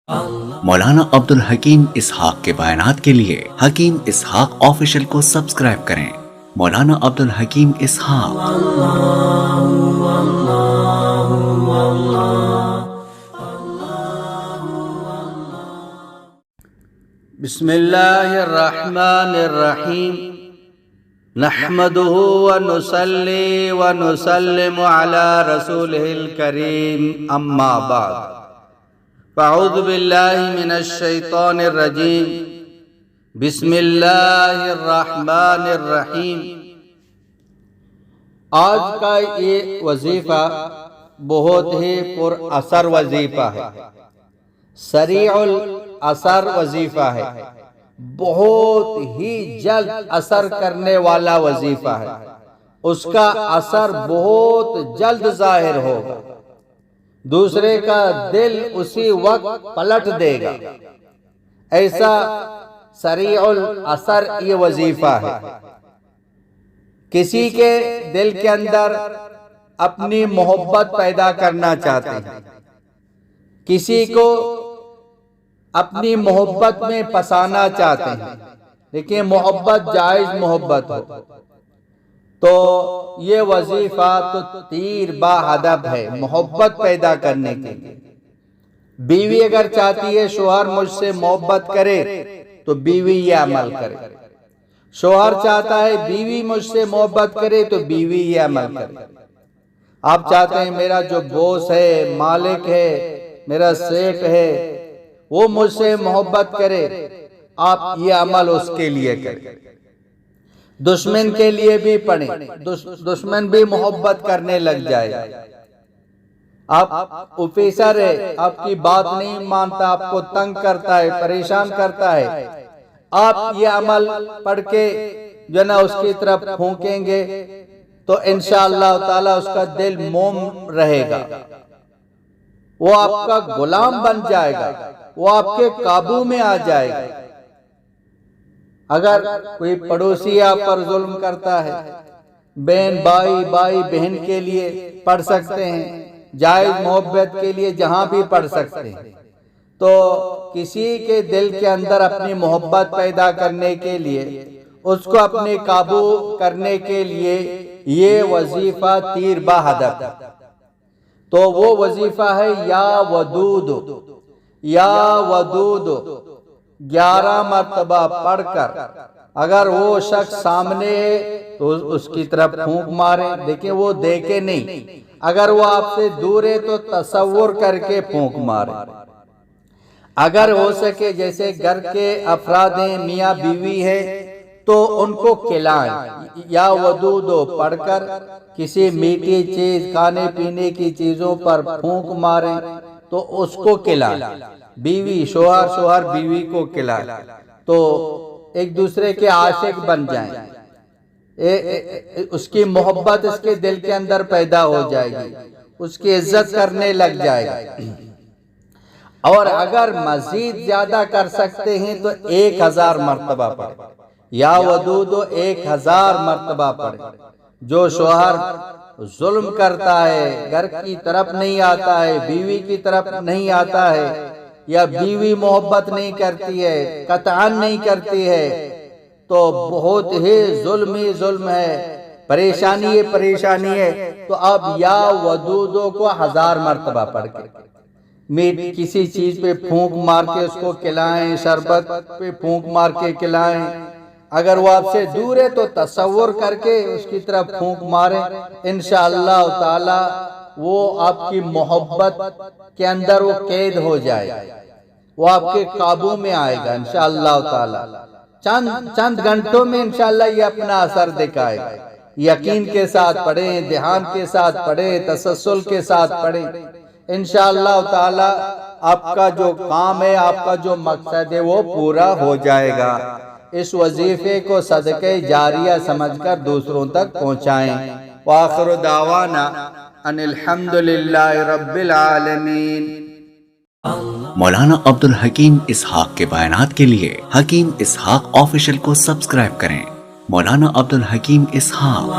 مولانا عبدالحکیم اسحاق کے بیانات کے لیے حکیم اسحاق آفیشل کو سبسکرائب کریں۔ مولانا عبدالحکیم اسحاق۔ بسم اللہ الرحمن الرحیم نحمده ونصلی ونسلم علی رسولہ الکریم اما بعد فاعوذ باللہ من الشیطان الرجیم بسم اللہ الرحمن الرحیم۔ آج کا یہ وظیفہ بہت ہی پر اثر وظیفہ ہے، سریع الاثر وظیفہ ہے، بہت ہی جلد اثر کرنے والا وظیفہ ہے، اس کا اثر بہت جلد ظاہر ہوگا، دوسرے کا دل اسی وقت پلٹ دے گا، ایسا سریع الاثر یہ وظیفہ ہے۔ کسی کے دل کے اندر اپنی محبت پیدا کرنا چاہتے ہیں، کسی کو اپنی محبت میں پسانا چاہتے ہیں، لیکن محبت جائز محبت ہو تو یہ وظیفہ تو تیر با ہدف ہے محبت پیدا کرنے کے لیے۔ بیوی اگر چاہتی ہے شوہر مجھ سے محبت کرے تو بیوی یہ عمل کرے، شوہر چاہتا ہے بیوی مجھ سے محبت کرے تو بیوی یہ عمل کرے۔ آپ چاہتے ہیں میرا جو بوس ہے، مالک ہے، میرا سیٹ ہے، وہ مجھ سے محبت کرے، آپ یہ عمل اس کے لیے کریں۔ دشمن کے لیے بھی پڑھیں، دشمن بھی محبت کرنے لگ جائے۔ آپ آفیسر ہے، آپ کی بات نہیں مانتا، آپ کو تنگ کرتا ہے، پریشان کرتا ہے، آپ یہ عمل پڑھ کے جو نا اس کی طرف پھونکیں گے تو انشاءاللہ تعالی اس کا دل موم رہے گا، وہ آپ کا غلام بن جائے گا، وہ آپ کے قابو میں آ جائے گا۔ اگر کوئی پڑوسی آپ پر ظلم کرتا ہے، بہن بھائی، بھائی بہن کے لیے پڑھ سکتے ہیں، جائز محبت کے لیے جہاں بھی پڑھ سکتے ہیں، تو کسی کے دل کے اندر اپنی محبت پیدا کرنے کے لیے، اس کو اپنے قابو کرنے کے لیے یہ وظیفہ تیر با ہدف ہے۔ تو وہ وظیفہ ہے یا ودود، یا ودود 11 مرتبہ پڑھ کر اگر وہ شخص سامنے ہے تو اس کی طرف پھونک مارے، دیکھیں وہ دیکھے نہیں، اگر وہ آپ سے دور ہے تو تصور کر کے پھونک مارے۔ اگر ہو سکے جیسے گھر کے افراد ہیں، میاں بیوی ہے، تو ان کو کھلائیں، یا ودود پڑھ کر کسی میٹھی چیز، کھانے پینے کی چیزوں پر پھونک ماریں تو اس کو کھلائیں۔ بیوی شوہر، شوہر بیوی کو کھلائیں تو ایک دوسرے کے عاشق بن جائیں، اس کی محبت اس کے دل کے اندر پیدا ہو جائے گی، اس کی عزت کرنے لگ جائے گی۔ اور اگر مزید زیادہ کر سکتے ہیں تو 1000 مرتبہ پڑھیں، یا ودود 1000 مرتبہ پڑھیں۔ جو شوہر ظلم کرتا ہے، گھر کی طرف نہیں آتا ہے، بیوی کی طرف نہیں آتا ہے، یا بیوی محبت نہیں کرتی ہے، قطعاً نہیں کرتی ہے، تو بہت ہی ظلم ہی ظلم ہے، پریشانی ہی پریشانی ہے، تو اب یا ودودوں کو 1000 مرتبہ پڑھ کے میٹ کسی چیز پہ پھونک مار کے اس کو کھلائیں، شربت پہ پھونک مار کے کھلائیں۔ اگر وہ آپ سے دور ہے تو تصور کر کے اس کی طرف پھونک ماریں، انشاءاللہ تعالی وہ آپ کی محبت کے اندر وہ قید ہو جائے، وہ آپ کے قابو میں آئے گا انشاءاللہ تعالی۔ چند گھنٹوں میں انشاءاللہ یہ اپنا اثر دکھائے گا۔ یقین کے ساتھ پڑھیں، دھیان کے ساتھ پڑھیں، تسلسل کے ساتھ پڑھیں، انشاءاللہ تعالی آپ کا جو کام ہے، آپ کا جو مقصد ہے وہ پورا ہو جائے گا۔ اس وظیفے کو صدقہ جاریہ سمجھ کر دوسروں تک پہنچائیں۔ وآخر دعوانا ان الحمدللہ رب العالمین۔ مولانا عبدالحکیم اسحاق کے بیانات کے لیے حکیم اسحاق آفیشل کو سبسکرائب کریں۔ مولانا عبدالحکیم اسحاق۔